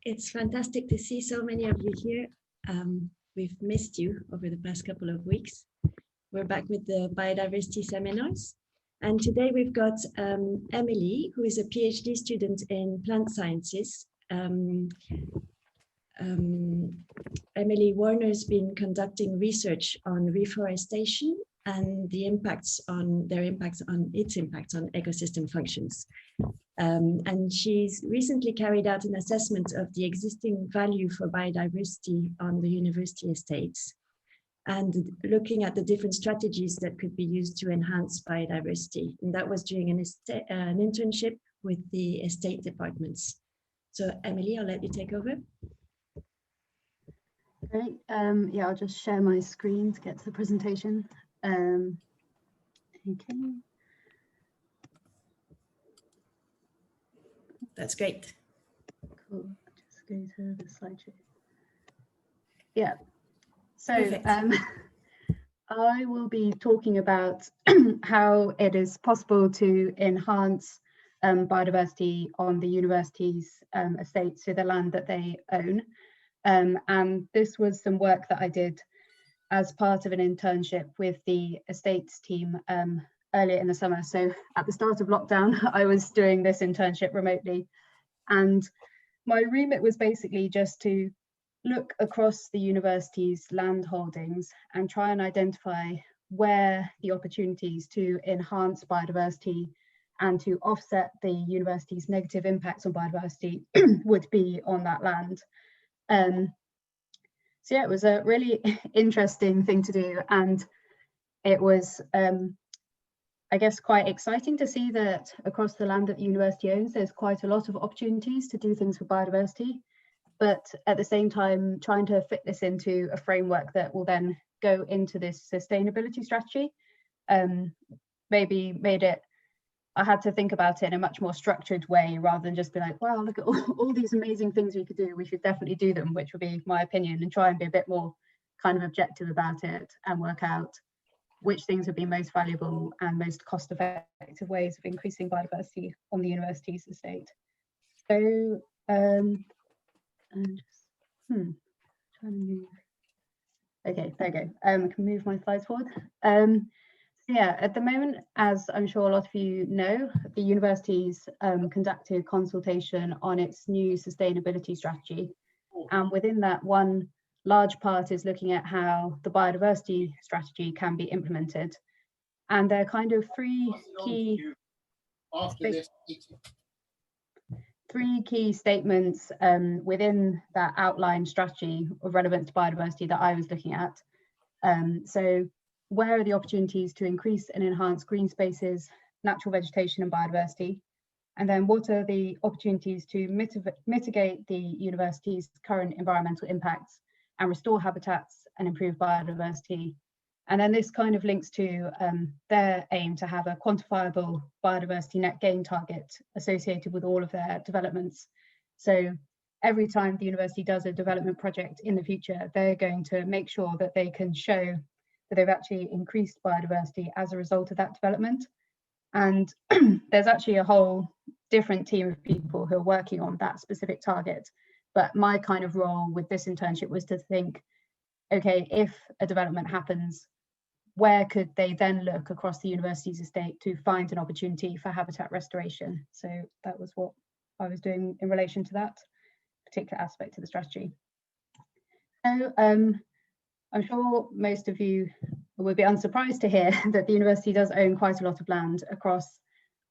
It's fantastic to see so many of you here. We've missed you over the past couple of weeks. We're back with the biodiversity seminars. And today we've got Emily, who is a PhD student in plant sciences. Emily Warner's been conducting research on reforestation and the impacts on its impacts on ecosystem functions. And she's recently carried out an assessment of the existing value for biodiversity on the university estates and looking at the different strategies that could be used to enhance biodiversity. And that was during an internship with the estate departments. So Emily, I'll let you take over. Great. Yeah, I'll just share my screen to get to the presentation. Okay. That's great. Cool. Just go to the slideshow. Yeah. So I will be talking about how it is possible to enhance biodiversity on the university's estates, so the land that they own. And this was some work that I did as part of an internship with the estates team earlier in the summer. So at the start of lockdown, I was doing this internship remotely. And my remit was basically just to look across the university's land holdings and try and identify where the opportunities to enhance biodiversity and to offset the university's negative impacts on biodiversity would be on that land. So yeah, it was a really interesting thing to do, and it was, I guess, quite exciting to see that across the land that the university owns, there's quite a lot of opportunities to do things for biodiversity, but at the same time, trying to fit this into a framework that will then go into this sustainability strategy, maybe made it, I had to think about it in a much more structured way rather than just be like, wow, look at all these amazing things we could do. We should definitely do them, which would be my opinion, and try and be a bit more kind of objective about it and work out which things would be most valuable and most cost-effective ways of increasing biodiversity on the university's estate. So, I'm just trying to move. Okay, there we go. I can move my slides forward. So yeah, at the moment, as I'm sure a lot of you know, the university's conducted consultation on its new sustainability strategy. And within that, one large part is looking at how the biodiversity strategy can be implemented. And there are kind of three key statements within that outline strategy of relevant to biodiversity that I was looking at. So where are the opportunities to increase and enhance green spaces, natural vegetation and biodiversity? And then what are the opportunities to mitigate the university's current environmental impacts and restore habitats and improve biodiversity? And then this kind of links to their aim to have a quantifiable biodiversity net gain target associated with all of their developments. So every time the university does a development project in the future, they're going to make sure that they can show that they've actually increased biodiversity as a result of that development. And there's actually a whole different team of people who are working on that specific target. But my kind of role with this internship was to think, okay, if a development happens, where could they then look across the university's estate to find an opportunity for habitat restoration? So that was what I was doing in relation to that particular aspect of the strategy. So I'm sure most of you will be unsurprised to hear that the university does own quite a lot of land across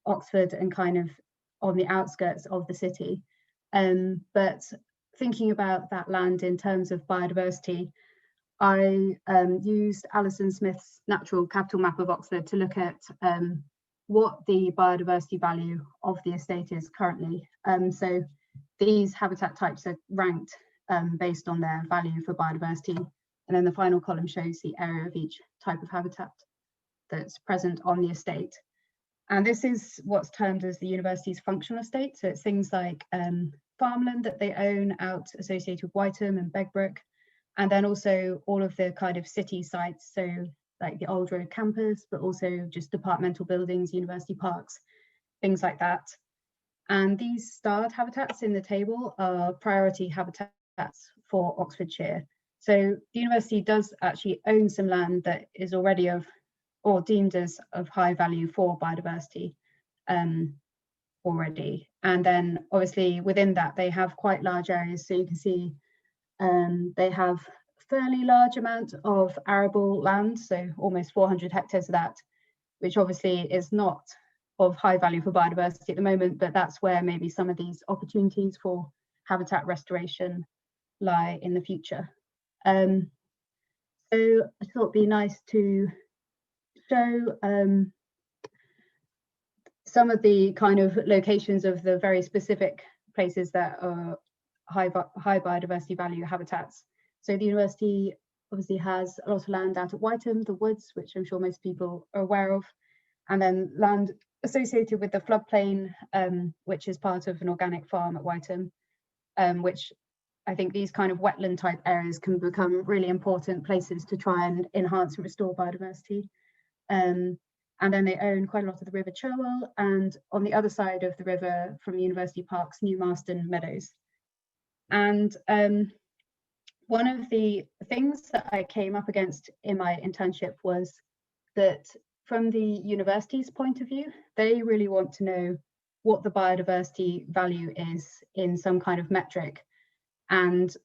Oxford and kind of on the outskirts of the city. But thinking about that land in terms of biodiversity, I used Alison Smith's natural capital map of Oxford to look at what the biodiversity value of the estate is currently. So these habitat types are ranked based on their value for biodiversity. And then the final column shows the area of each type of habitat that's present on the estate. And this is what's termed as the university's functional estate. So it's things like farmland that they own out associated with Whiteham and Begbrook, and then also all of the kind of city sites, so like the Old Road campus, but also just departmental buildings, university parks, things like that. And these starred habitats in the table are priority habitats for Oxfordshire. So the university does actually own some land that is already of, or deemed as of high value for biodiversity already. And then obviously within that, they have quite large areas. So you can see they have a fairly large amount of arable land, so almost 400 hectares of that, which obviously is not of high value for biodiversity at the moment, but that's where maybe some of these opportunities for habitat restoration lie in the future. So I thought it'd be nice to show some of the kind of locations of the very specific places that are high biodiversity value habitats. So the university obviously has a lot of land out at Wytham, the woods, which I'm sure most people are aware of, and then land associated with the floodplain, which is part of an organic farm at Wytham, which I think these kind of wetland type areas can become really important places to try and enhance and restore biodiversity. And then they own quite a lot of the River Cherwell, and on the other side of the river from University Park's new Marston Meadows. And one of the things that I came up against in my internship was that from the university's point of view, they really want to know what the biodiversity value is in some kind of metric. And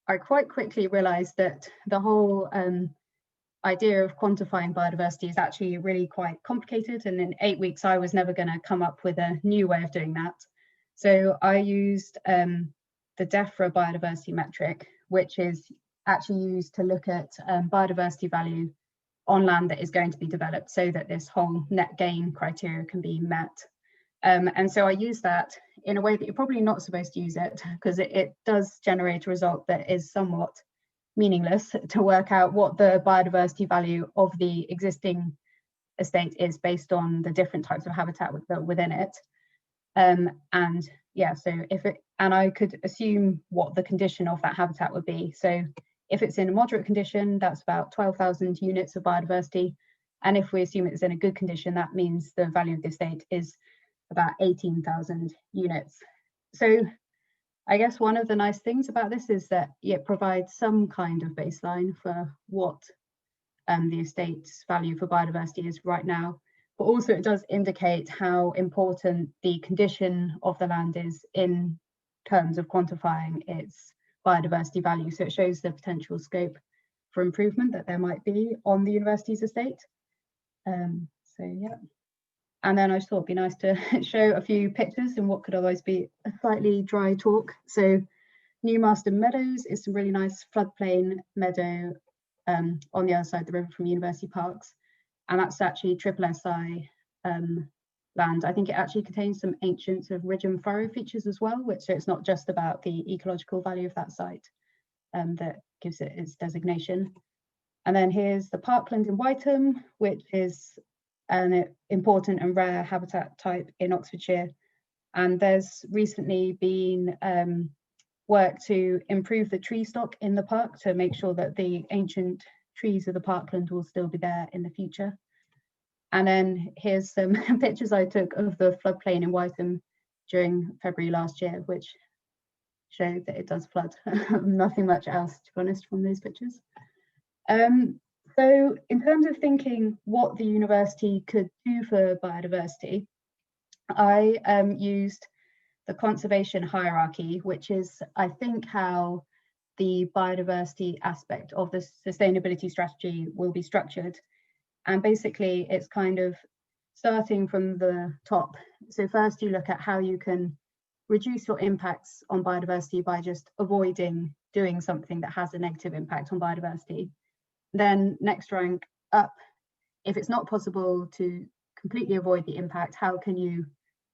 I quite quickly realized that the whole idea of quantifying biodiversity is actually really quite complicated, and in 8 weeks I was never going to come up with a new way of doing that. So I used the Defra biodiversity metric, which is actually used to look at biodiversity value on land that is going to be developed, so that this whole net gain criteria can be met. And so I use that in a way that you're probably not supposed to use it, because it does generate a result that is somewhat meaningless to work out what the biodiversity value of the existing estate is based on the different types of habitat within it. And yeah, so and I could assume what the condition of that habitat would be. So if it's in a moderate condition, that's about 12,000 units of biodiversity. And if we assume it's in a good condition, that means the value of the estate is about 18,000 units. So I guess one of the nice things about this is that it provides some kind of baseline for what the estate's value for biodiversity is right now, but also it does indicate how important the condition of the land is in terms of quantifying its biodiversity value. So it shows the potential scope for improvement that there might be on the university's estate. So yeah. And then I just thought it'd be nice to show a few pictures in what could otherwise be a slightly dry talk. So New Marston Meadows is some really nice floodplain meadow on the other side of the river from University Parks. And that's actually triple SI land. I think it actually contains some ancient sort of ridge and furrow features as well, so it's not just about the ecological value of that site that gives it its designation. And then here's the parkland in Wytham, which is an important and rare habitat type in Oxfordshire. And there's recently been work to improve the tree stock in the park to make sure that the ancient trees of the parkland will still be there in the future. And then here's some pictures I took of the floodplain in Wytham during February last year, which show that it does flood. Nothing much else, to be honest, from those pictures. So in terms of thinking what the university could do for biodiversity, I used the conservation hierarchy, which is, I think, how the biodiversity aspect of the sustainability strategy will be structured. And basically, it's kind of starting from the top. So first you look at how you can reduce your impacts on biodiversity by just avoiding doing something that has a negative impact on biodiversity. Then next rank up, if it's not possible to completely avoid the impact, how can you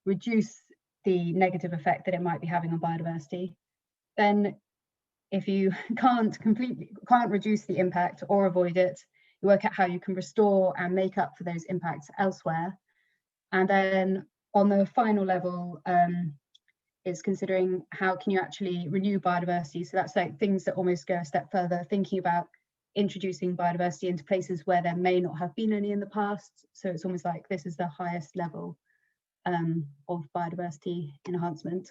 reduce the negative effect that it might be having on biodiversity? Then if you can't reduce the impact or avoid it, you work out how you can restore and make up for those impacts elsewhere. And then on the final level is considering how can you actually renew biodiversity. So that's like things that almost go a step further, thinking about introducing biodiversity into places where there may not have been any in the past. So it's almost like this is the highest level of biodiversity enhancement.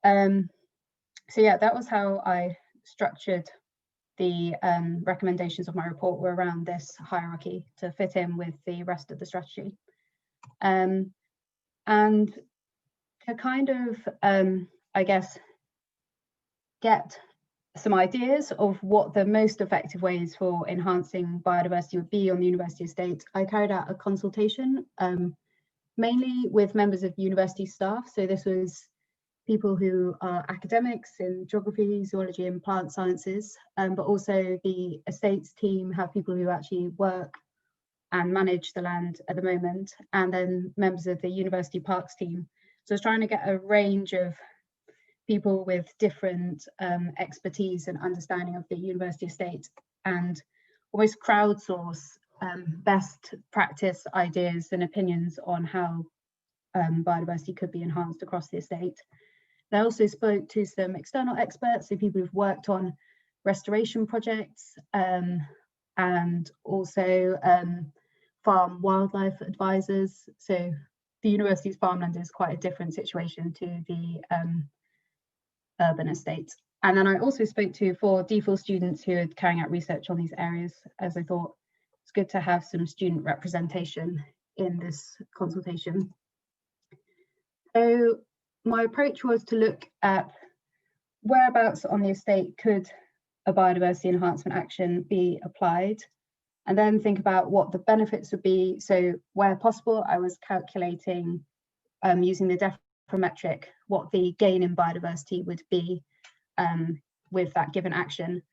So yeah, that was how I structured the recommendations of my report, were around this hierarchy to fit in with the rest of the strategy. And to kind of, I guess, get some ideas of what the most effective ways for enhancing biodiversity would be on the university estate, I carried out a consultation, mainly with members of university staff. So this was people who are academics in geography, zoology and plant sciences, but also the estates team have people who actually work and manage the land at the moment, and then members of the university parks team. So I was trying to get a range of people with different expertise and understanding of the university estate, and almost crowdsource best practice ideas and opinions on how biodiversity could be enhanced across the estate. I also spoke to some external experts, so people who've worked on restoration projects, and also farm wildlife advisors. So the university's farmland is quite a different situation to the urban estate. And then I also spoke to 4 DPhil students who are carrying out research on these areas, as I thought it's good to have some student representation in this consultation. So my approach was to look at whereabouts on the estate could a biodiversity enhancement action be applied, and then think about what the benefits would be. So where possible, I was calculating using the Defra metric what the gain in biodiversity would be with that given action,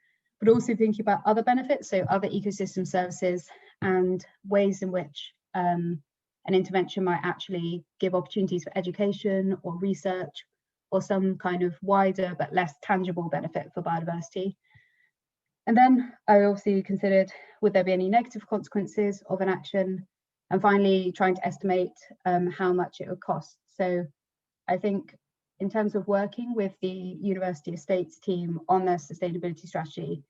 but also thinking about other benefits, so other ecosystem services and ways in which an intervention might actually give opportunities for education or research or some kind of wider but less tangible benefit for biodiversity. And then I obviously considered, would there be any negative consequences of an action? And finally, trying to estimate how much it would cost. So I think in terms of working with the university estates team on their sustainability strategy,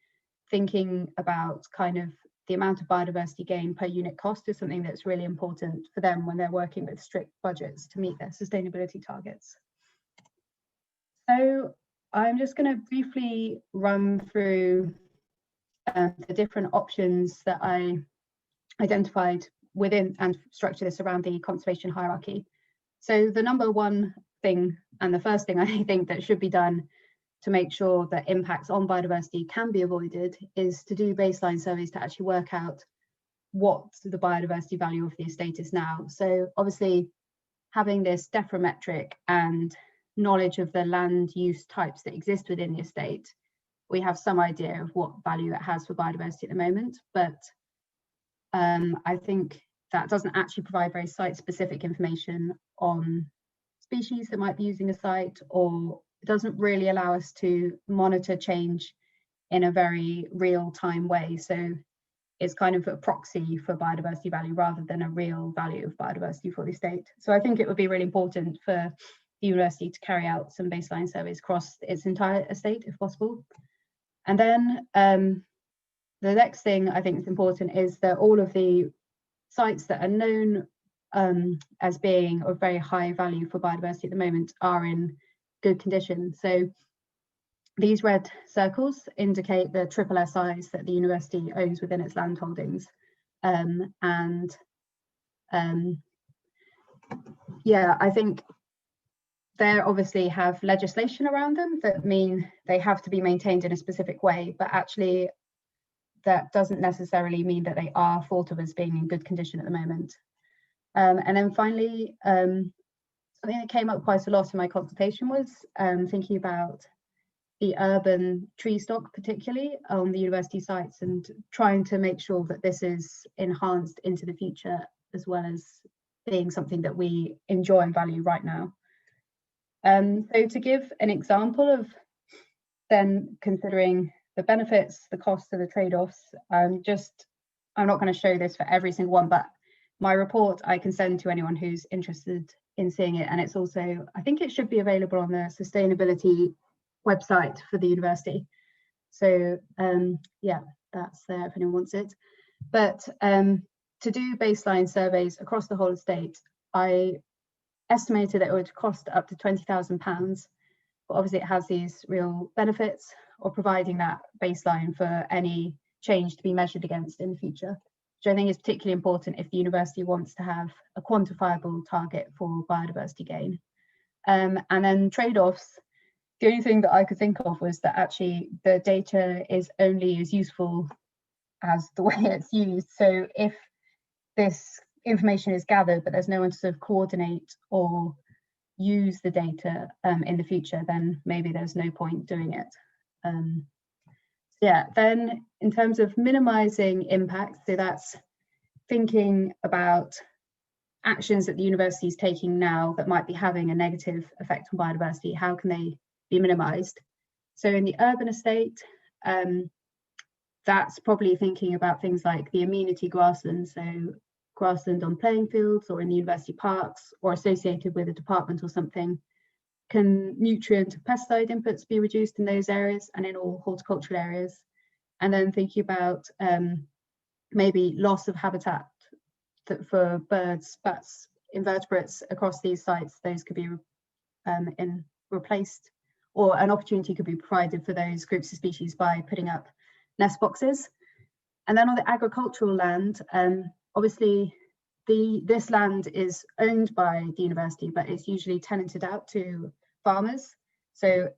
thinking about kind of the amount of biodiversity gain per unit cost is something that's really important for them when they're working with strict budgets to meet their sustainability targets. So I'm just going to briefly run through the different options that I identified within and structure this around the conservation hierarchy. So the number one thing, and the first thing I think that should be done to make sure that impacts on biodiversity can be avoided, is to do baseline surveys to actually work out what the biodiversity value of the estate is now. So obviously having this Defra metric and knowledge of the land use types that exist within the estate, we have some idea of what value it has for biodiversity at the moment, but I think that doesn't actually provide very site-specific information on species that might be using a site, or it doesn't really allow us to monitor change in a very real-time way. So it's kind of a proxy for biodiversity value rather than a real value of biodiversity for the estate. So I think it would be really important for the university to carry out some baseline surveys across its entire estate if possible. And then the next thing I think is important is that all of the sites that are known as being of very high value for biodiversity at the moment are in good condition. So these red circles indicate the triple SIs that the university owns within its land holdings. Yeah, I think they obviously have legislation around them that mean they have to be maintained in a specific way, but actually that doesn't necessarily mean that they are thought of as being in good condition at the moment. And then finally, something that came up quite a lot in my consultation was thinking about the urban tree stock, particularly on the university sites, and trying to make sure that this is enhanced into the future, as well as being something that we enjoy and value right now. So to give an example of then considering the benefits, the costs, and the trade-offs, I'm not going to show this for every single one, but my report I can send to anyone who's interested in seeing it, and it's also, I think it should be available on the sustainability website for the university. So yeah, that's there if anyone wants it. But to do baseline surveys across the whole estate, I estimated that it would cost up to £20,000, but obviously it has these real benefits of providing that baseline for any change to be measured against in the future, which I think is particularly important if the university wants to have a quantifiable target for biodiversity gain. And then trade-offs, the only thing that I could think of was that actually the data is only as useful as the way it's used. So if this information is gathered, but there's no one to sort of coordinate or use the data in the future, then maybe there's no point doing it. Yeah, then in terms of minimizing impact, so that's thinking about actions that the university is taking now that might be having a negative effect on biodiversity, how can they be minimized? So in the urban estate, that's probably thinking about things like the amenity grassland, so grassland on playing fields or in the university parks or associated with a department or something. Can nutrient and pesticide inputs be reduced in those areas and in all horticultural areas? And then thinking about maybe loss of habitat for birds, bats, invertebrates across these sites, those could be replaced, or an opportunity could be provided for those groups of species by putting up nest boxes. And then on the agricultural land, obviously this land is owned by the university, but it's usually tenanted out to farmers. So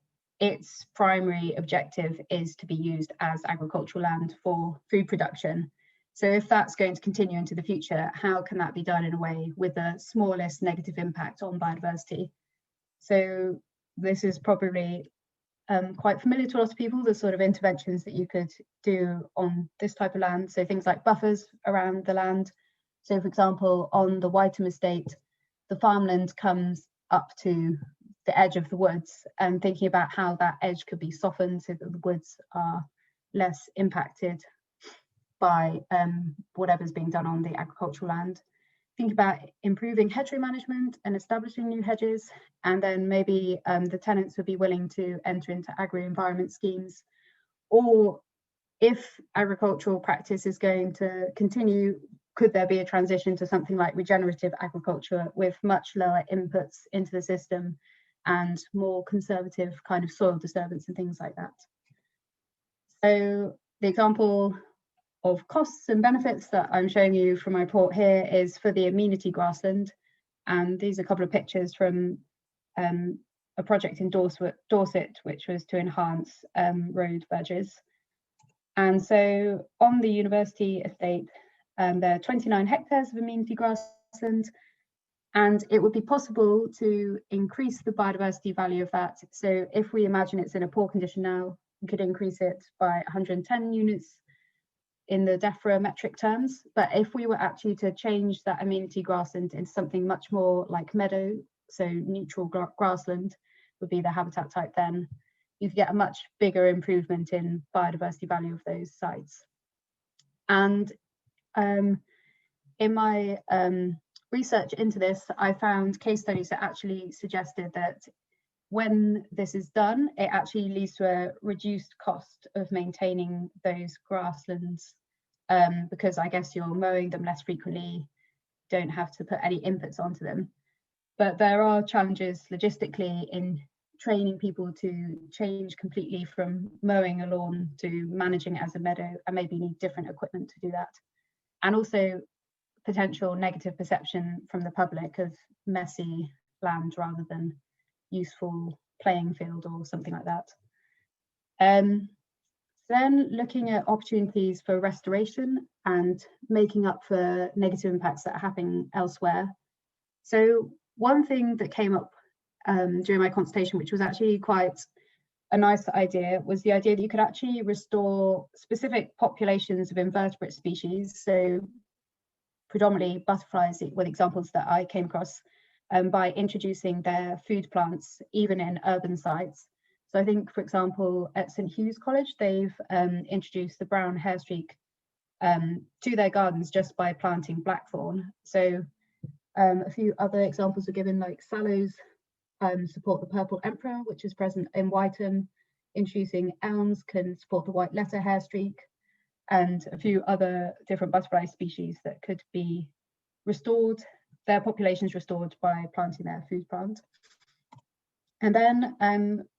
its primary objective is to be used as agricultural land for food production. So if that's going to continue into the future, how can that be done in a way with the smallest negative impact on biodiversity? So this is probably quite familiar to a lot of people, the sort of interventions that you could do on this type of land. So things like buffers around the land. So for example, on the Whiteham estate, the farmland comes up to the edge of the woods, and thinking about how that edge could be softened so that the woods are less impacted by whatever's being done on the agricultural land. Think about improving hedgerow management and establishing new hedges, and then maybe the tenants would be willing to enter into agri-environment schemes. Or if agricultural practice is going to continue, could there be a transition to something like regenerative agriculture with much lower inputs into the system and more conservative kind of soil disturbance and things like that? So the example of costs and benefits that I'm showing you from my report here is for the amenity grassland. And these are a couple of pictures from a project in Dorset, which was to enhance road verges. And so on the university estate, there are 29 hectares of amenity grassland, and it would be possible to increase the biodiversity value of that. So if we imagine it's in a poor condition now, we could increase it by 110 units in the Defra metric terms. But if we were actually to change that amenity grassland into something much more like meadow, so neutral grassland would be the habitat type, then you get a much bigger improvement in biodiversity value of those sites. And in my research into this, I found case studies that actually suggested that when this is done, it actually leads to a reduced cost of maintaining those grasslands, because I guess you're mowing them less frequently, don't have to put any inputs onto them. But there are challenges logistically in training people to change completely from mowing a lawn to managing it as a meadow, and maybe need different equipment to do that. And also potential negative perception from the public of messy land rather than useful playing field or something like that. Then looking at opportunities for restoration and making up for negative impacts that are happening elsewhere. So one thing that came up during my consultation, which was actually quite a nice idea, was the idea that you could actually restore specific populations of invertebrate species. So predominantly butterflies were the examples that I came across, by introducing their food plants even in urban sites. So I think, for example, at St Hugh's College, they've introduced the brown hairstreak to their gardens just by planting blackthorn. So a few other examples are given, like sallows support the purple emperor, which is present in Whiteham. Introducing elms can support the white letter hairstreak, and a few other different butterfly species that could be restored. their populations restored by planting their food plant. And then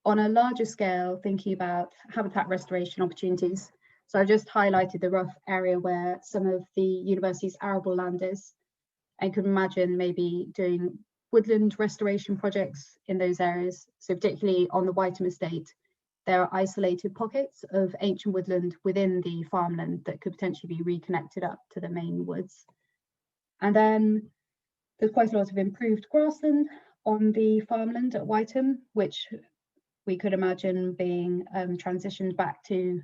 on a larger scale, thinking about habitat restoration opportunities. So I just highlighted the rough area where some of the university's arable land is. I could imagine maybe doing woodland restoration projects in those areas. So particularly on the Whiteham estate, there are isolated pockets of ancient woodland within the farmland that could potentially be reconnected up to the main woods. And then there's quite a lot of improved grassland on the farmland at Whiteham, which we could imagine being transitioned back to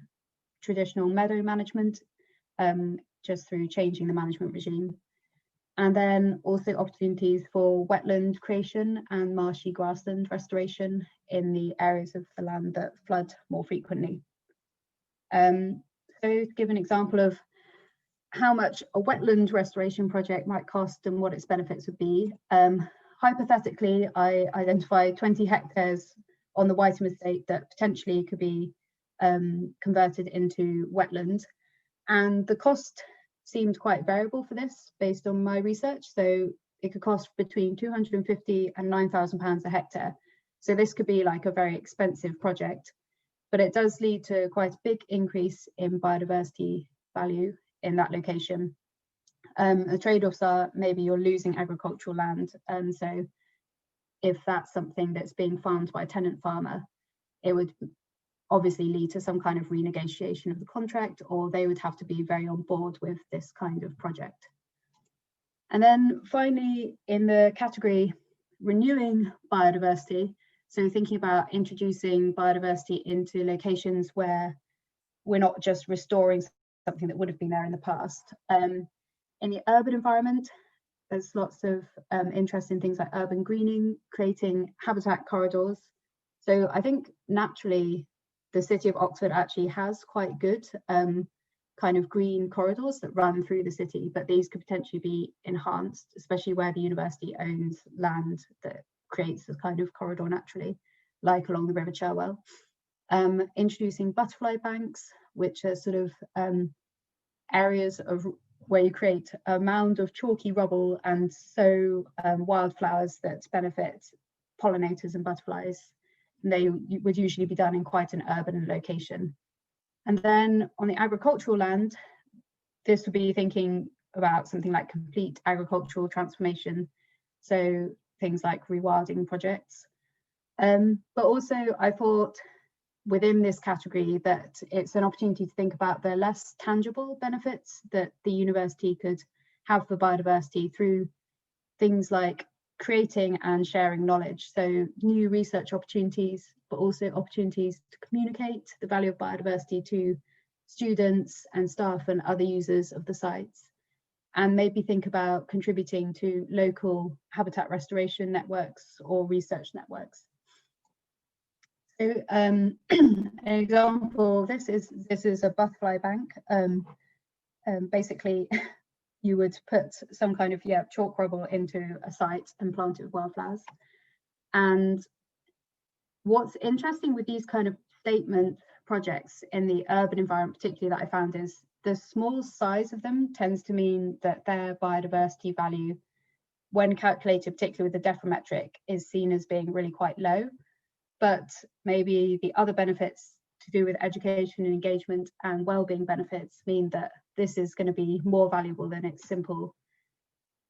traditional meadow management, just through changing the management regime. And then also opportunities for wetland creation and marshy grassland restoration in the areas of the land that flood more frequently. So to give an example of how much a wetland restoration project might cost and what its benefits would be, hypothetically, I identified 20 hectares on the Whiteham estate that potentially could be converted into wetland. And the cost seemed quite variable for this based on my research. So it could cost between £250 and £9,000 a hectare. So this could be like a very expensive project, but it does lead to quite a big increase in biodiversity value in that location. The trade-offs are maybe you're losing agricultural land. So if that's something that's being farmed by a tenant farmer, it would obviously lead to some kind of renegotiation of the contract, or they would have to be very on board with this kind of project. And then finally, in the category renewing biodiversity, so thinking about introducing biodiversity into locations where we're not just restoring something that would have been there in the past. In the urban environment, there's lots of interest in things like urban greening, creating habitat corridors. So I think naturally, the city of Oxford actually has quite good kind of green corridors that run through the city, but these could potentially be enhanced, especially where the university owns land that creates this kind of corridor naturally, like along the River Cherwell. Introducing butterfly banks, which are sort of areas of where you create a mound of chalky rubble and sow wildflowers that benefit pollinators and butterflies. And they would usually be done in quite an urban location. And then on the agricultural land, this would be thinking about something like complete agricultural transformation. So things like rewilding projects. But also I thought within this category that it's an opportunity to think about the less tangible benefits that the university could have for biodiversity through things like creating and sharing knowledge. So new research opportunities, but also opportunities to communicate the value of biodiversity to students and staff and other users of the sites. And maybe think about contributing to local habitat restoration networks or research networks. So an example, this is a butterfly bank. Basically, you would put some kind of chalk rubble into a site and plant it with wildflowers. And what's interesting with these kind of statement projects in the urban environment, particularly that I found, is the small size of them tends to mean that their biodiversity value, when calculated, particularly with the Defra metric, is seen as being really quite low. But maybe the other benefits to do with education and engagement and well-being benefits mean that this is going to be more valuable than its simple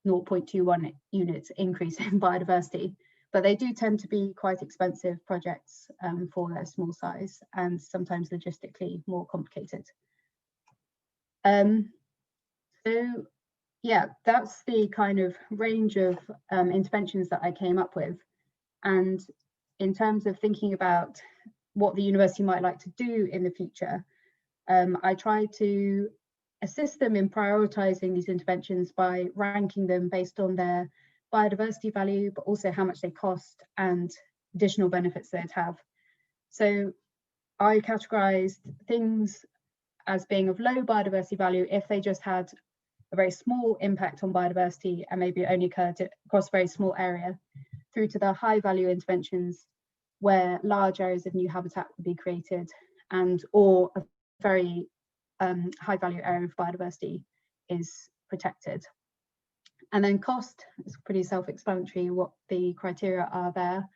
0.21 units increase in biodiversity. But they do tend to be quite expensive projects for their small size and sometimes logistically more complicated. So yeah, that's the kind of range of interventions that I came up with. And in terms of thinking about what the university might like to do in the future, I try to assist them in prioritising these interventions by ranking them based on their biodiversity value, but also how much they cost and additional benefits they'd have. So I categorised things as being of low biodiversity value if they just had a very small impact on biodiversity and maybe only occurred across a very small area, through to the high value interventions where large areas of new habitat would be created and or a very high value area of biodiversity is protected. And then cost is pretty self-explanatory what the criteria are there.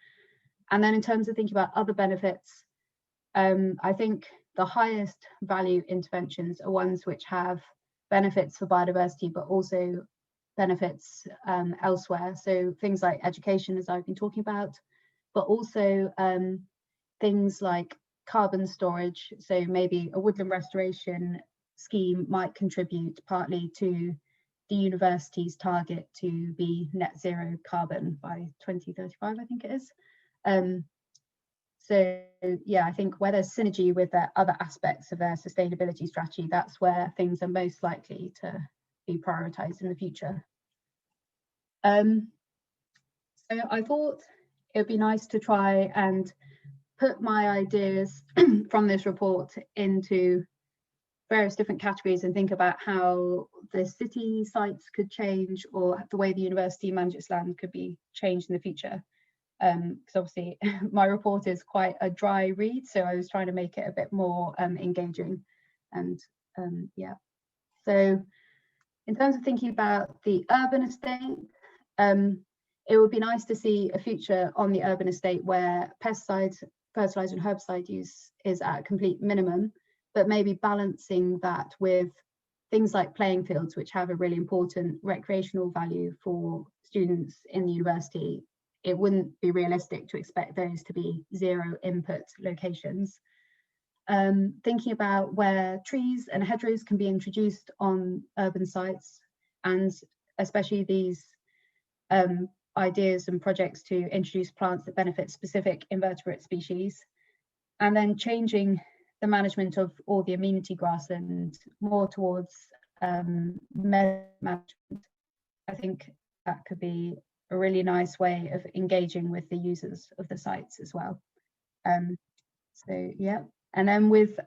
And then in terms of thinking about other benefits, I think the highest value interventions are ones which have benefits for biodiversity, but also benefits elsewhere. So things like education, as I've been talking about, but also things like carbon storage. So maybe a woodland restoration scheme might contribute partly to the university's target to be net zero carbon by 2035, I think it is. So yeah, I think where there's synergy with their other aspects of their sustainability strategy, that's where things are most likely to be prioritised in the future. So I thought it would be nice to try and put my ideas from this report into various different categories and think about how the city sites could change, or the way the university manages land could be changed in the future. Because obviously my report is quite a dry read, so I was trying to make it a bit more engaging. And yeah, so in terms of thinking about the urban estate, it would be nice to see a future on the urban estate where pesticides, fertilizer and herbicide use is at a complete minimum, but maybe balancing that with things like playing fields, which have a really important recreational value for students in the university. It wouldn't be realistic to expect those to be zero input locations. Thinking about where trees and hedgerows can be introduced on urban sites, and especially these ideas and projects to introduce plants that benefit specific invertebrate species, and then changing the management of all the amenity grassland more towards meadow management. I think that could be a really nice way of engaging with the users of the sites as well. So yeah, and then with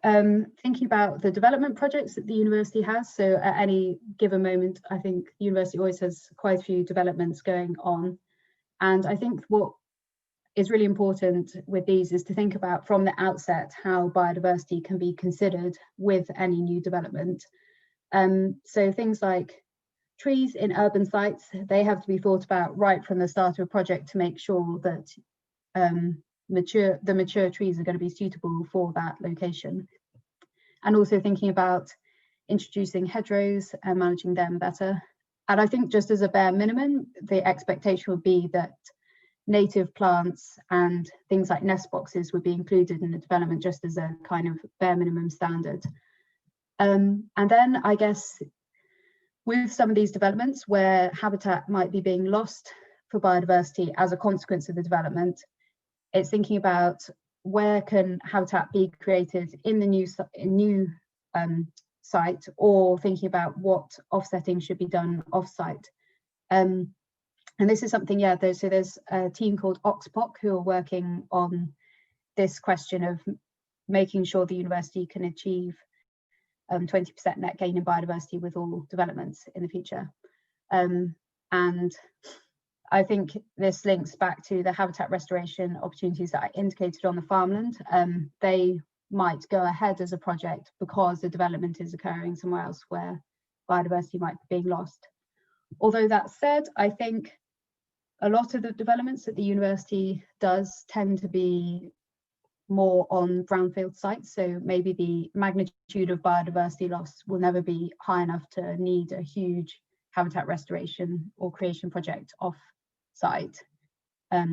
thinking about the development projects that the university has, so at any given moment, I think the university always has quite a few developments going on. And I think what is really important with these is to think about from the outset how biodiversity can be considered with any new development. So things like trees in urban sites, they have to be thought about right from the start of a project to make sure that the mature trees are going to be suitable for that location. And also thinking about introducing hedgerows and managing them better. And I think just as a bare minimum, the expectation would be that native plants and things like nest boxes would be included in the development just as a kind of bare minimum standard. And then I guess with some of these developments where habitat might be being lost for biodiversity as a consequence of the development, it's thinking about where can habitat be created in the new site, or thinking about what offsetting should be done off-site. And this is something, yeah, there's a team called OxPOC who are working on this question of making sure the university can achieve 20% net gain in biodiversity with all developments in the future. And I think this links back to the habitat restoration opportunities that I indicated on the farmland. They might go ahead as a project because the development is occurring somewhere else where biodiversity might be being lost. Although that said, I think a lot of the developments that the university does tend to be more on brownfield sites, so maybe the magnitude of biodiversity loss will never be high enough to need a huge habitat restoration or creation project off site. So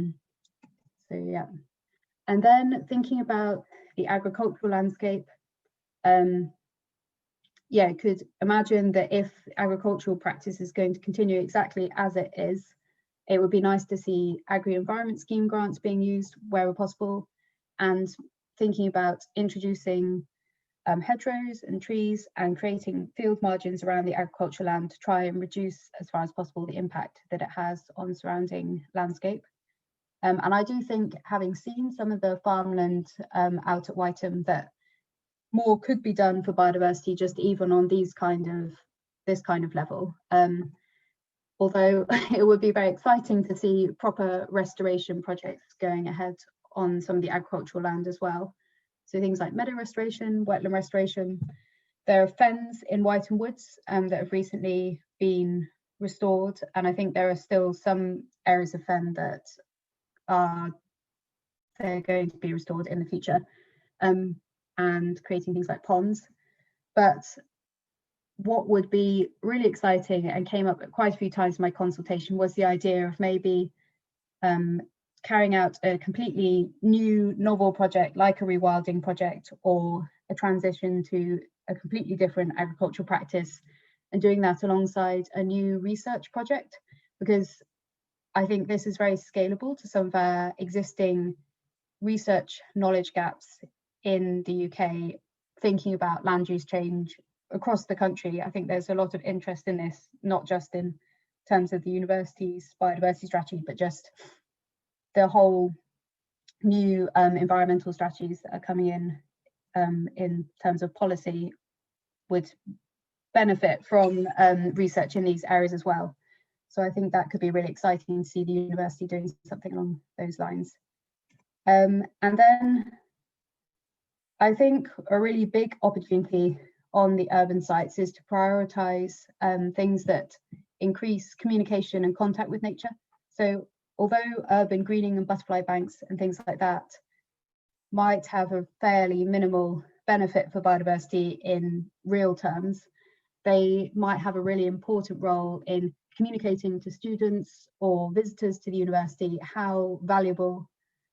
yeah, and then thinking about the agricultural landscape, yeah, could imagine that if agricultural practice is going to continue exactly as it is, it would be nice to see agri-environment scheme grants being used where possible, and thinking about introducing hedgerows and trees and creating field margins around the agricultural land to try and reduce as far as possible the impact that it has on surrounding landscape. And I do think, having seen some of the farmland out at Whiteham, that more could be done for biodiversity just even on this kind of level. Although it would be very exciting to see proper restoration projects going ahead on some of the agricultural land as well. So things like meadow restoration, wetland restoration. There are fens in Whiteham Woods that have recently been restored, and I think there are still some areas of fen that they're going to be restored in the future, and creating things like ponds. But what would be really exciting and came up quite a few times in my consultation was the idea of maybe carrying out a completely new novel project like a rewilding project or a transition to a completely different agricultural practice, and doing that alongside a new research project, because I think this is very scalable to some of our existing research knowledge gaps in the UK, thinking about land use change across the country. I think there's a lot of interest in this, not just in terms of the university's biodiversity strategy, but just the whole new environmental strategies that are coming in terms of policy would benefit from research in these areas as well. So I think that could be really exciting to see the university doing something along those lines. And then I think a really big opportunity on the urban sites is to prioritise things that increase communication and contact with nature. So although urban greening and butterfly banks and things like that might have a fairly minimal benefit for biodiversity in real terms, they might have a really important role in communicating to students or visitors to the university how valuable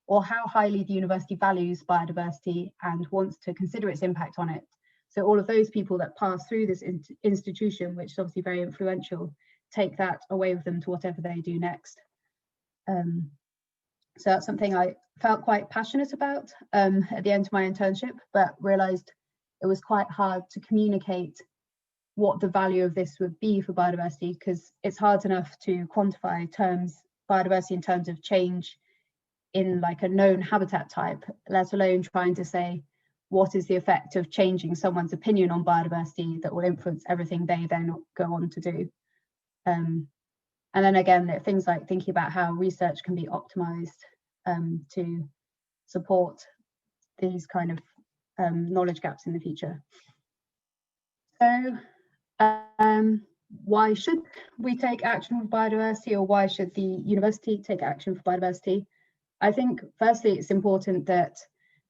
or how highly the university values biodiversity and wants to consider its impact on it. So all of those people that pass through this institution, which is obviously very influential, take that away with them to whatever they do next. So that's something I felt quite passionate about at the end of my internship, but realised it was quite hard to communicate what the value of this would be for biodiversity, because it's hard enough to quantify biodiversity in terms of change in like a known habitat type, let alone trying to say what is the effect of changing someone's opinion on biodiversity that will influence everything they then go on to do. And then again, things like thinking about how research can be optimized to support these kind of knowledge gaps in the future. So why should we take action for biodiversity, or why should the university take action for biodiversity? I think firstly, it's important that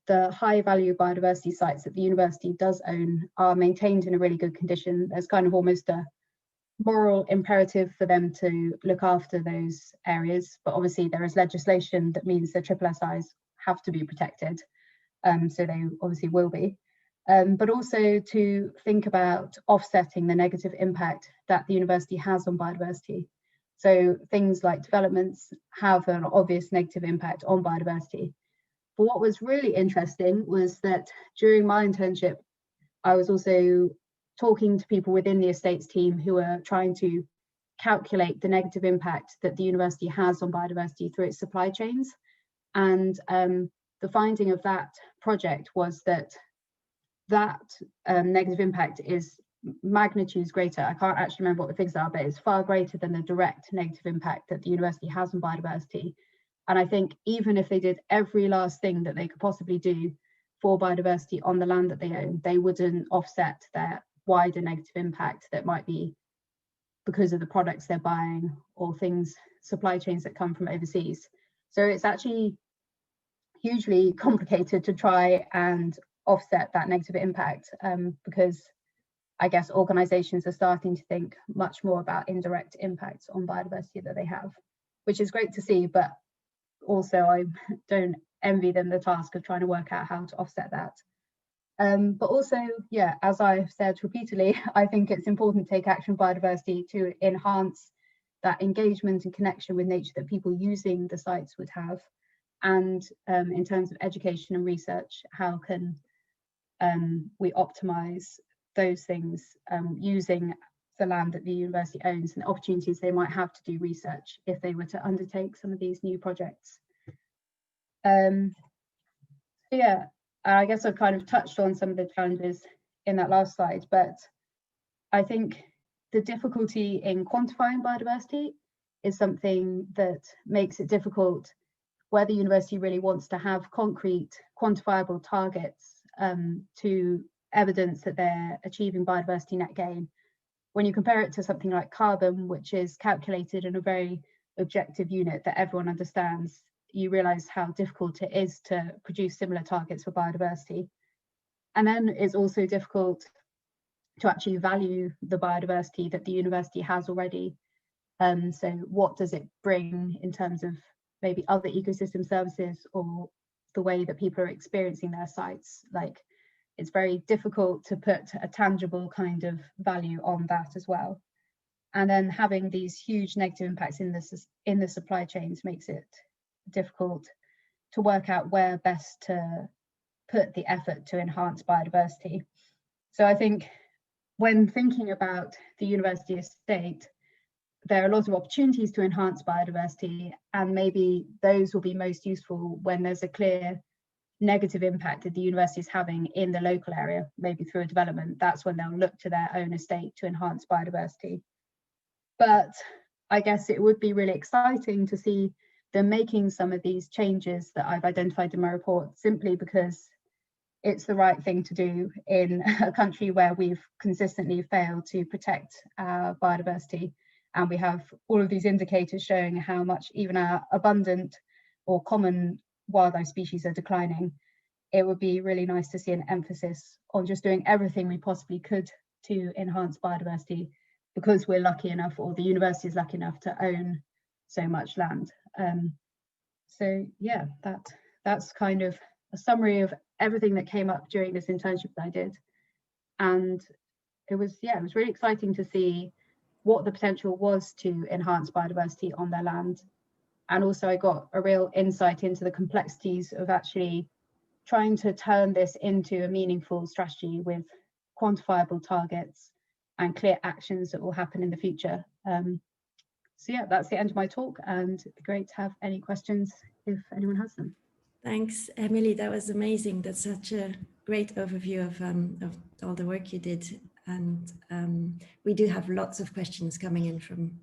the high value biodiversity sites that the university does own are maintained in a really good condition. There's kind of almost a moral imperative for them to look after those areas, but obviously there is legislation that means the SSSIs have to be protected, so they obviously will be. But also to think about offsetting the negative impact that the university has on biodiversity. So things like developments have an obvious negative impact on biodiversity. But what was really interesting was that during my internship, I was also talking to people within the estates team who are trying to calculate the negative impact that the university has on biodiversity through its supply chains. And the finding of that project was that negative impact is magnitudes greater. I can't actually remember what the figures are, but it's far greater than the direct negative impact that the university has on biodiversity. And I think even if they did every last thing that they could possibly do for biodiversity on the land that they own, they wouldn't offset their wider negative impact that might be because of the products they're buying or supply chains that come from overseas. So it's actually hugely complicated to try and offset that negative impact, because I guess organisations are starting to think much more about indirect impacts on biodiversity that they have, which is great to see, but also I don't envy them the task of trying to work out how to offset that. But also, yeah, as I've said repeatedly, I think it's important to take action for biodiversity to enhance that engagement and connection with nature that people using the sites would have. And in terms of education and research, how can we optimise those things using the land that the university owns and the opportunities they might have to do research if they were to undertake some of these new projects. Yeah, I guess I've kind of touched on some of the challenges in that last slide, but I think the difficulty in quantifying biodiversity is something that makes it difficult where the university really wants to have concrete, quantifiable targets to evidence that they're achieving biodiversity net gain. when you compare it to something like carbon, which is calculated in a very objective unit that everyone understands, you realize how difficult it is to produce similar targets for biodiversity. And then it's also difficult to actually value the biodiversity that the university has already. So what does it bring in terms of maybe other ecosystem services or the way that people are experiencing their sites? Like, it's very difficult to put a tangible kind of value on that as well. And then having these huge negative impacts in the supply chains makes it difficult to work out where best to put the effort to enhance biodiversity. So I think when thinking about the university estate, there are lots of opportunities to enhance biodiversity, and maybe those will be most useful when there's a clear negative impact that the university is having in the local area, maybe through a development. That's when they'll look to their own estate to enhance biodiversity. But I guess it would be really exciting to see them making some of these changes that I've identified in my report, simply because it's the right thing to do in a country where we've consistently failed to protect our biodiversity. And we have all of these indicators showing how much even our abundant or common wildlife species are declining. It would be really nice to see an emphasis on just doing everything we possibly could to enhance biodiversity, because we're lucky enough, or the university is lucky enough, to own so much land. So yeah, that's kind of a summary of everything that came up during this internship that I did. And it was really exciting to see what the potential was to enhance biodiversity on their land. And also I got a real insight into the complexities of actually trying to turn this into a meaningful strategy with quantifiable targets and clear actions that will happen in the future. So yeah, that's the end of my talk, and it'd be great to have any questions if anyone has them. Thanks, Emily. That was amazing. That's such a great overview of all the work you did. And we do have lots of questions coming in from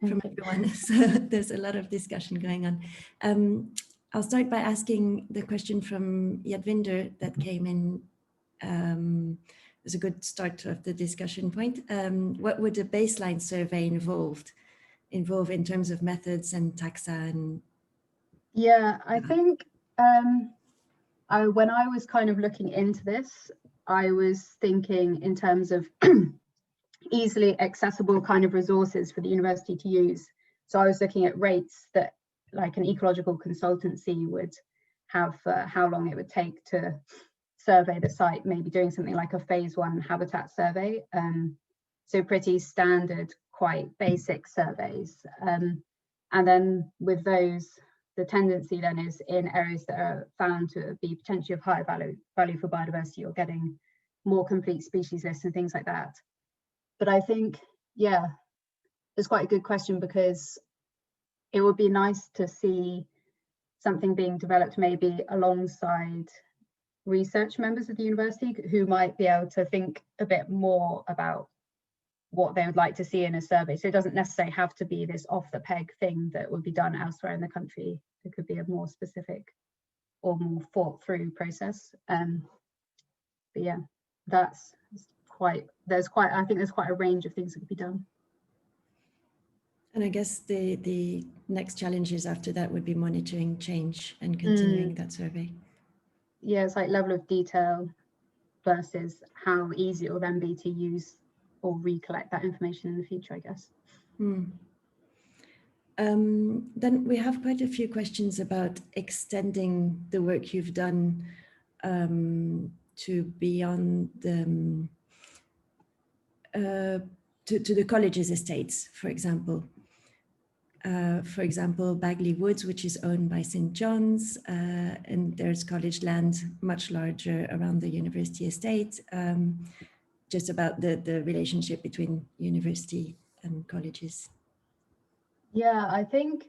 everyone. So there's a lot of discussion going on. I'll start by asking the question from Yadvinder that came in. It was a good start of the discussion point. What would a baseline survey involve in terms of methods and taxa? And yeah, I think when I was kind of looking into this, I was thinking in terms of easily accessible kind of resources for the university to use. So I was looking at rates that like an ecological consultancy would have for how long it would take to survey the site, maybe doing something like a phase 1 habitat survey. So pretty standard, quite basic surveys. And then with those, the tendency then is in areas that are found to be potentially of higher value for biodiversity, or getting more complete species lists and things like that. But I think, yeah, it's quite a good question, because it would be nice to see something being developed maybe alongside research members of the university who might be able to think a bit more about what they would like to see in a survey. So it doesn't necessarily have to be this off the peg thing that would be done elsewhere in the country. It could be a more specific or more thought through process. But yeah, I think there's quite a range of things that could be done. And I guess the next challenges after that would be monitoring change and continuing that survey. Yeah, it's like level of detail versus how easy it will then be to use or recollect that information in the future, I guess. Then we have quite a few questions about extending the work you've done to beyond the to the college's estates, for example. Bagley Woods, which is owned by St. John's, and there's college land much larger around the university estate, just about the relationship between university and colleges. Yeah, I think,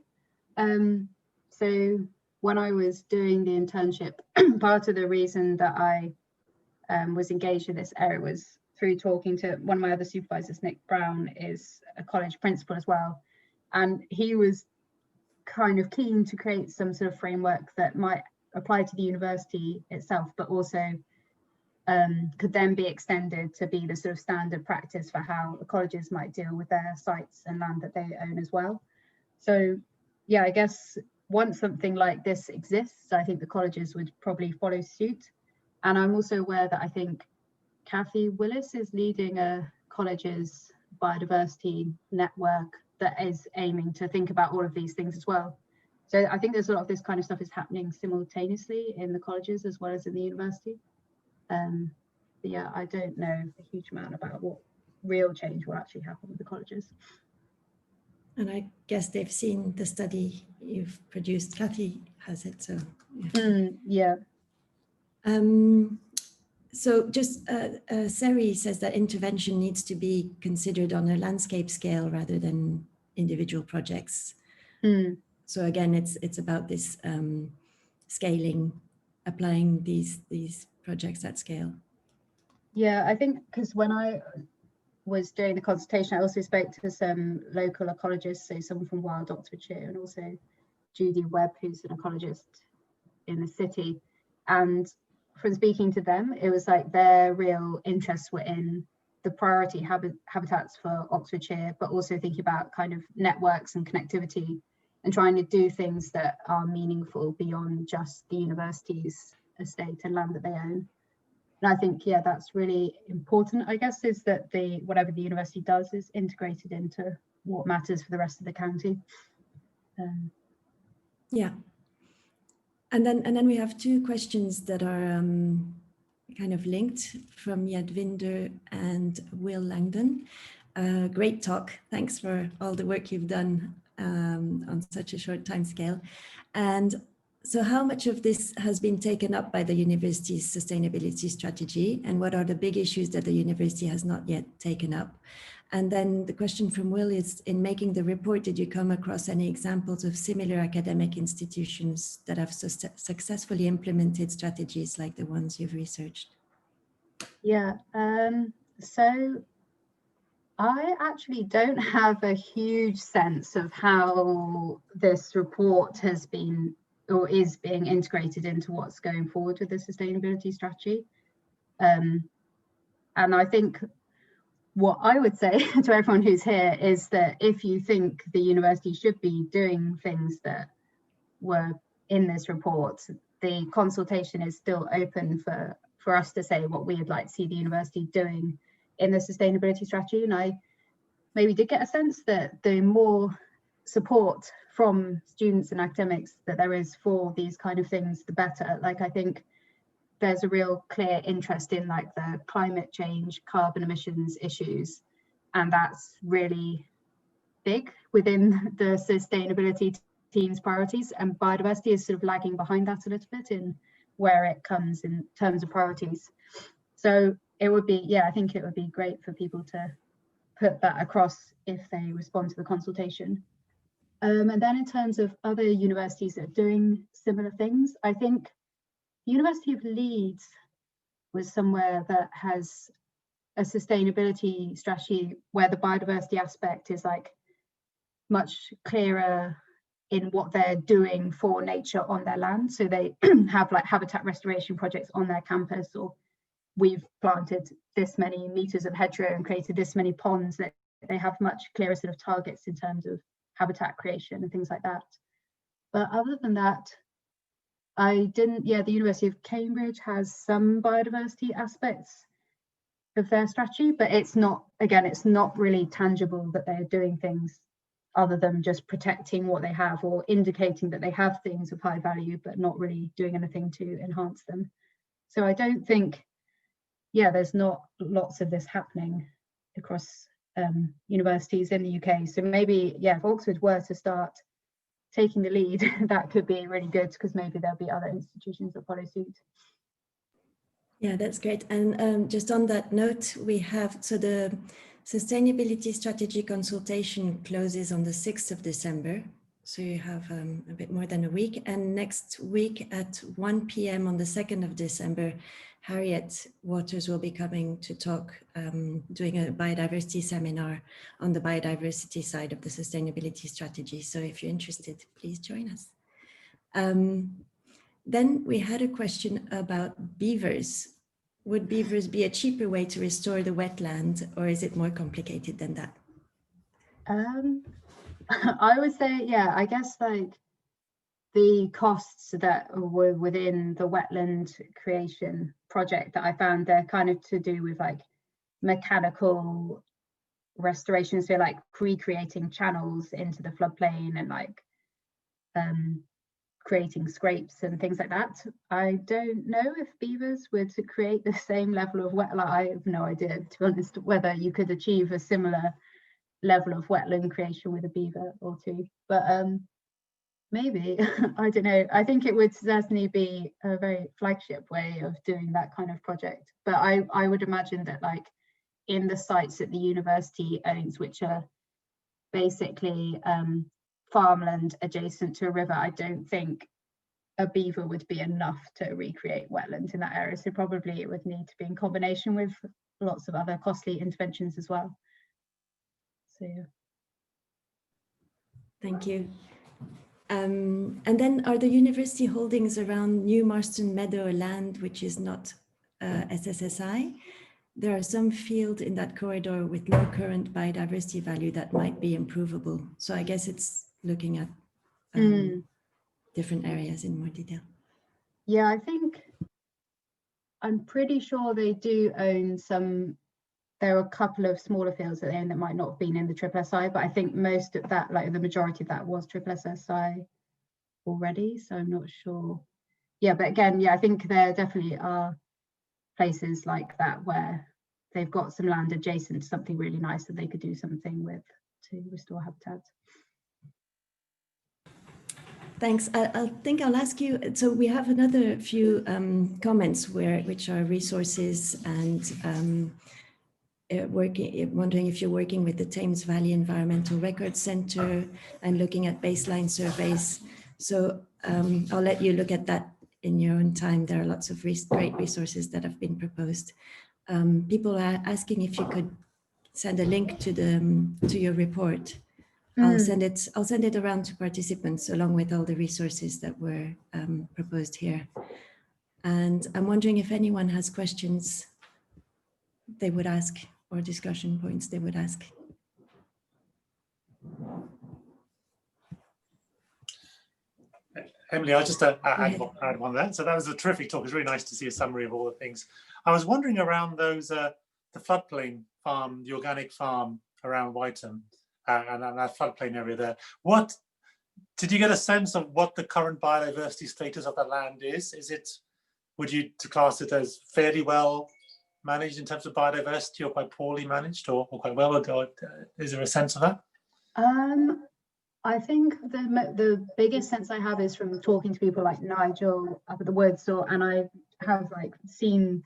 so when I was doing the internship, part of the reason that I was engaged in this area was through talking to one of my other supervisors. Nick Brown is a college principal as well. And he was kind of keen to create some sort of framework that might apply to the university itself, but also could then be extended to be the sort of standard practice for how the colleges might deal with their sites and land that they own as well. So yeah, I guess once something like this exists, I think the colleges would probably follow suit. And I'm also aware that I think Kathy Willis is leading a college's biodiversity network that is aiming to think about all of these things as well. So I think there's a lot of this kind of stuff is happening simultaneously in the colleges as well as in the university. But yeah, I don't know a huge amount about what real change will actually happen with the colleges. And I guess they've seen the study you've produced. Kathy has it, so yeah. So just Seri says that intervention needs to be considered on a landscape scale rather than individual projects. So again, it's about this scaling, applying these projects at scale. Yeah, I think because when I was doing the consultation, I also spoke to some local ecologists, so someone from Wild Oxfordshire, and also Judy Webb, who's an ecologist in the city. And from speaking to them, it was like their real interests were in the priority habitats for Oxfordshire, but also thinking about kind of networks and connectivity and trying to do things that are meaningful beyond just the university's estate and land that they own. And I think, yeah, that's really important, I guess, is that whatever the university does is integrated into what matters for the rest of the county. Yeah. And then we have two questions that are kind of linked from Yadvinder and Will Langdon. Great talk. Thanks for all the work you've done on such a short time scale. And so how much of this has been taken up by the university's sustainability strategy, and what are the big issues that the university has not yet taken up? And then the question from Will is, in making the report, did you come across any examples of similar academic institutions that have successfully implemented strategies like the ones you've researched? Yeah, so I actually don't have a huge sense of how this report has been or is being integrated into what's going forward with the sustainability strategy. And I think what I would say to everyone who's here is that if you think the university should be doing things that were in this report, the consultation is still open for us to say what we would like to see the university doing in the sustainability strategy. And I maybe did get a sense that the more support from students and academics that there is for these kind of things, the better. Like, I think there's a real clear interest in like the climate change, carbon emissions issues, and that's really big within the sustainability team's priorities, and biodiversity is sort of lagging behind that a little bit in where it comes in terms of priorities. So it would be, yeah, I think it would be great for people to put that across if they respond to the consultation. And then in terms of other universities that are doing similar things, I think the University of Leeds was somewhere that has a sustainability strategy where the biodiversity aspect is like much clearer in what they're doing for nature on their land. So they have like habitat restoration projects on their campus, or we've planted this many meters of hedgerow and created this many ponds. That they have much clearer sort of targets in terms of habitat creation and things like that. But other than that, I didn't, yeah, the University of Cambridge has some biodiversity aspects of their strategy, but it's not, again, it's not really tangible that they're doing things other than just protecting what they have or indicating that they have things of high value, but not really doing anything to enhance them. So I don't think, yeah, there's not lots of this happening across universities in the UK. So maybe, yeah, if Oxford were to start taking the lead, that could be really good, because maybe there'll be other institutions that follow suit. Yeah, that's great. And just on that note, we have, so the Sustainability Strategy consultation closes on the 6th of December. So you have a bit more than a week. And next week at 1 p.m. on the 2nd of December, Harriet Waters will be coming to talk, doing a biodiversity seminar on the biodiversity side of the sustainability strategy. So if you're interested, please join us. Then we had a question about beavers. would beavers be a cheaper way to restore the wetland, or is it more complicated than that? I would say, yeah, I guess like the costs that were within the wetland creation project that I found, they're kind of to do with like mechanical restoration, so like recreating channels into the floodplain and like creating scrapes and things like that. I don't know if beavers were to create the same level of wetland. I have no idea, to be honest, whether you could achieve a similar level of wetland creation with a beaver or two, but maybe. I don't know. I think it would certainly be a very flagship way of doing that kind of project, but I would imagine that like in the sites that the university owns, which are basically farmland adjacent to a river, I don't think a beaver would be enough to recreate wetlands in that area. So probably it would need to be in combination with lots of other costly interventions as well. So yeah. Thank you. And then are the university holdings around New Marston Meadow land, which is not SSSI? There are some fields in that corridor with low current biodiversity value that might be improvable. So I guess it's looking at different areas in more detail. Yeah, I'm pretty sure they do own some. There are a couple of smaller fields that they own that might not have been in the SSSI, but I think most of that, like the majority of that, was SSSI already. So I'm not sure. Yeah, but again, yeah, I think there definitely are places like that where they've got some land adjacent to something really nice that they could do something with to restore habitat. Thanks. I think I'll ask you, so we have another few comments which are resources and wondering if you're working with the Thames Valley Environmental Records Centre and looking at baseline surveys. So I'll let you look at that in your own time. There are lots of great resources that have been proposed. People are asking if you could send a link to your report. I'll send it around to participants along with all the resources that were proposed here. And I'm wondering if anyone has questions they would ask or discussion points they would ask. Emily, I'll just add one there. So that was a terrific talk. It was really nice to see a summary of all the things. I was wondering around those, the floodplain farm, the organic farm around Whiteham and that floodplain area there. What, did you get a sense of what the current biodiversity status of that land is? Is it, would you class it as fairly well managed in terms of biodiversity, or quite poorly managed, or quite well? Is there a sense of that? I think the biggest sense I have is from talking to people like Nigel up at the woods, and I have like seen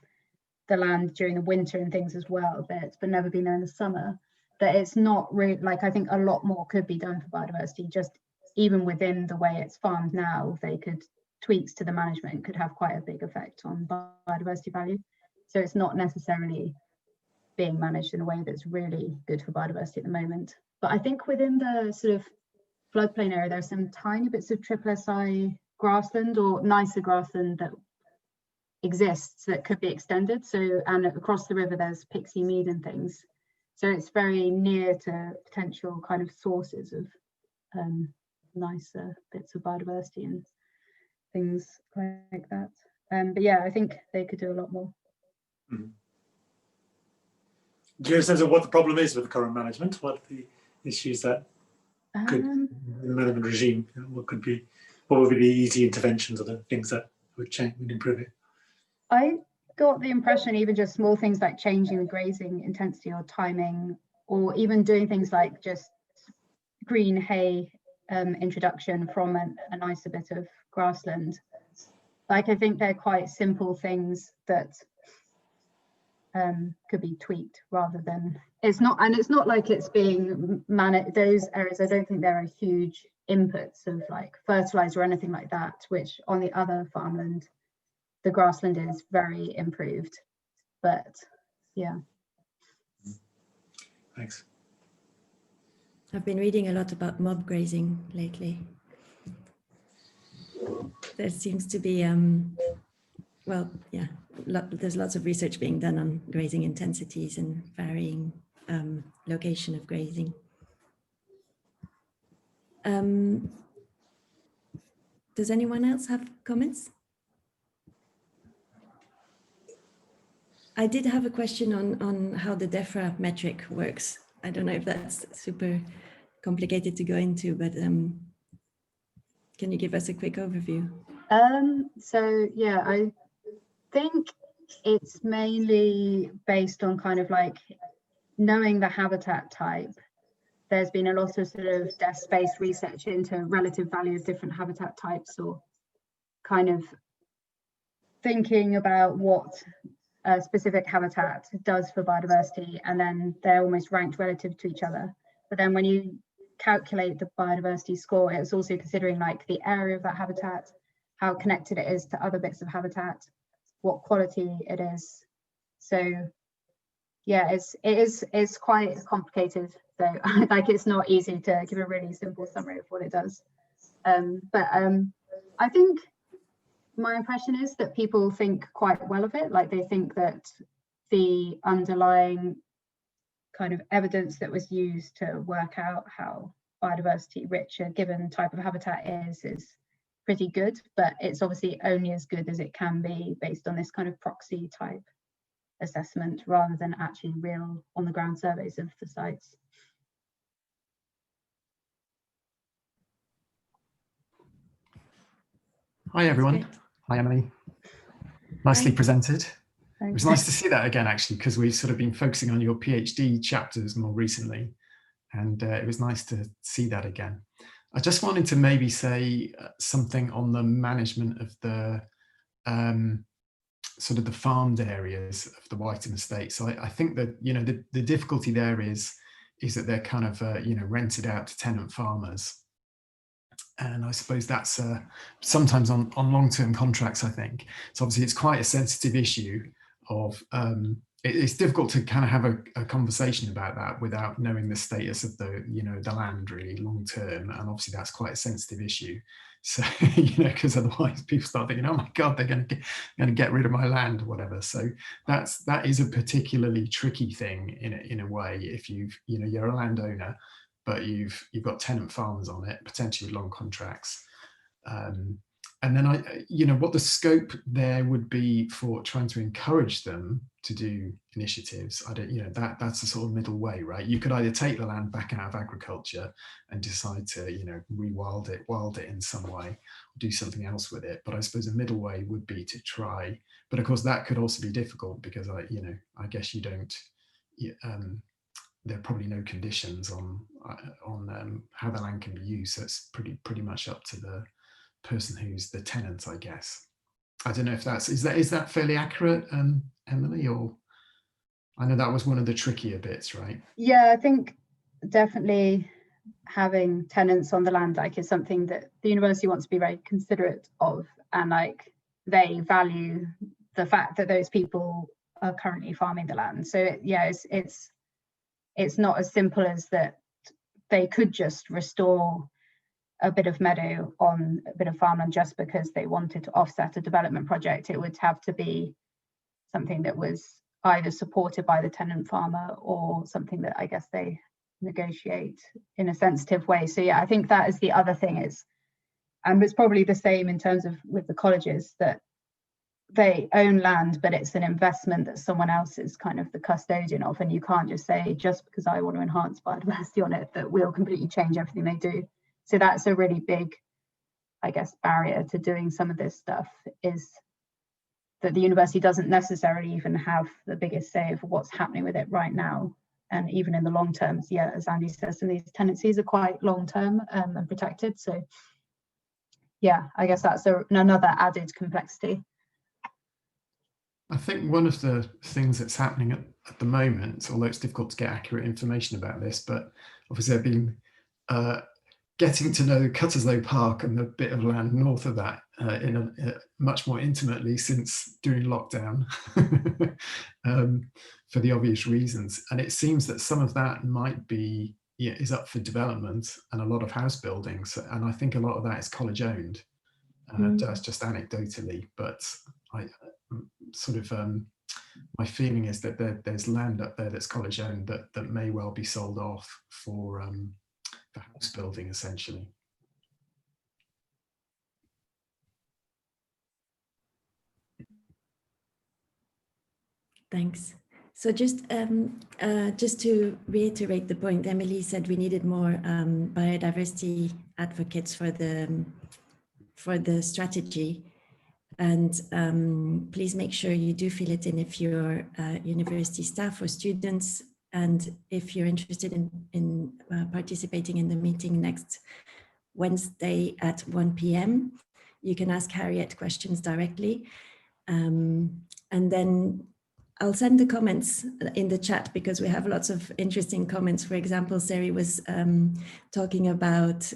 the land during the winter and things as well, but never been there in the summer. That it's not really, like, I think a lot more could be done for biodiversity, just even within the way it's farmed now. They could, tweaks to the management could have quite a big effect on biodiversity value. So it's not necessarily being managed in a way that's really good for biodiversity at the moment. But I think within the sort of floodplain area, there's some tiny bits of SSSI grassland or nicer grassland that exists that could be extended. So, and across the river, there's Pixie Mead and things. So it's very near to potential kind of sources of nicer bits of biodiversity and things like that. But yeah, I think they could do a lot more. Mm-hmm. Do you have a sense of what the problem is with the current management? What are the issues that could, in the management regime, what would be the easy interventions or the things that would change, would improve it? I got the impression even just small things like changing the grazing intensity or timing, or even doing things like just green hay introduction from a nicer bit of grassland. Like, I think they're quite simple things that could be tweaked rather than, it's not like it's being managed. Those areas, I don't think there are huge inputs of like fertilizer or anything like that, which on the other farmland, the grassland is very improved. But yeah. Thanks. I've been reading a lot about mob grazing lately. There seems to be well, yeah, there's lots of research being done on grazing intensities and varying location of grazing. Does anyone else have comments? I did have a question on how the Defra metric works. I don't know if that's super complicated to go into, but can you give us a quick overview? So yeah, I think it's mainly based on kind of like knowing the habitat type. There's been a lot of sort of desk-based research into relative value of different habitat types, or kind of thinking about what a specific habitat does for biodiversity, and then they're almost ranked relative to each other. But then when you calculate the biodiversity score, it's also considering like the area of that habitat, how connected it is to other bits of habitat, what quality it is. So yeah, it's quite complicated. So like it's not easy to give a really simple summary of what it does. But I think my impression is that people think quite well of it. Like they think that the underlying kind of evidence that was used to work out how biodiversity rich a given type of habitat is pretty good, but it's obviously only as good as it can be based on this kind of proxy type assessment rather than actually real on the ground surveys of the sites. Hi everyone. Hi Emily. Nicely presented. Thanks. It was nice to see that again, actually, because we've sort of been focusing on your PhD chapters more recently, and it was nice to see that again. I just wanted to maybe say something on the management of the sort of the farmed areas of the Whiteham estate. So I think that, you know, the difficulty there is that they're kind of you know, rented out to tenant farmers. And I suppose that's sometimes on long-term contracts, I think. So obviously it's quite a sensitive issue of, it's difficult to kind of have a conversation about that without knowing the status of the, you know, the land really long-term. And obviously that's quite a sensitive issue. So, you know, because otherwise people start thinking, oh my God, they're going to get rid of my land or whatever. So that is a particularly tricky thing in a way, if you know, you're a landowner, but you've got tenant farmers on it, potentially with long contracts. And then you know, what the scope there would be for trying to encourage them to do initiatives. I don't, you know, that's a sort of middle way, right? You could either take the land back out of agriculture and decide to, you know, wild it in some way, or do something else with it. But I suppose a middle way would be to try. But of course, that could also be difficult because I guess you don't. There are probably no conditions on how the land can be used. So it's pretty much up to the person who's the tenant, I guess. I don't know if is that fairly accurate, Emily? Or I know that was one of the trickier bits, right? Yeah, I think definitely having tenants on the land like is something that the university wants to be very considerate of, and like they value the fact that those people are currently farming the land. So yeah, it's not as simple as that they could just restore a bit of meadow on a bit of farmland just because they wanted to offset a development project. It would have to be something that was either supported by the tenant farmer or something that I guess they negotiate in a sensitive way. So yeah, I think that is the other thing is, and it's probably the same in terms of with the colleges, that they own land, but it's an investment that someone else is kind of the custodian of. And you can't just say, just because I want to enhance biodiversity on it, that we'll completely change everything they do. So that's a really big, I guess, barrier to doing some of this stuff, is that the university doesn't necessarily even have the biggest say of what's happening with it right now. And even in the long term, yeah, as Andy says, some of these tenancies are quite long term and protected. So yeah, I guess that's another added complexity. I think one of the things that's happening at the moment, although it's difficult to get accurate information about this, but obviously I've been getting to know Cutterslow Park and the bit of land north of that much more intimately since during lockdown for the obvious reasons. And it seems that some of that might be, is up for development and a lot of house buildings. And I think a lot of that is college owned. That's just anecdotally, but sort of my feeling is that there's land up there that's college owned that may well be sold off for house building, essentially. Thanks. So just to reiterate the point, Emily said we needed more biodiversity advocates for the strategy. And please make sure you do fill it in if you're university staff or students. And if you're interested in participating in the meeting next Wednesday at 1 p.m., you can ask Harriet questions directly. And then I'll send the comments in the chat because we have lots of interesting comments. For example, Seri was talking about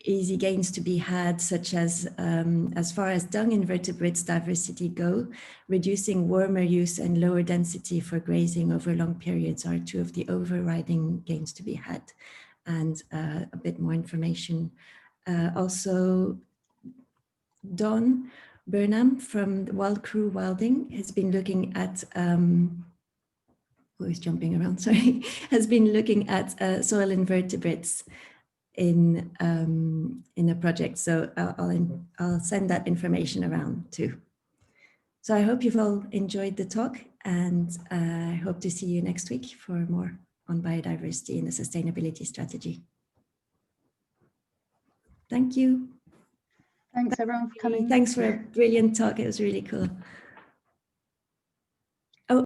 easy gains to be had, such as far as dung invertebrates diversity go, reducing warmer use and lower density for grazing over long periods are two of the overriding gains to be had, and a bit more information. Also, Don Burnham from the Wild Crew Wilding has been looking at, who is jumping around, sorry, has been looking at soil invertebrates in a project. So I'll send that information around too. So I hope you've all enjoyed the talk, and I hope to see you next week for more on biodiversity and the sustainability strategy. Thank you. Thanks everyone for coming. Thanks for a brilliant talk. It was really cool.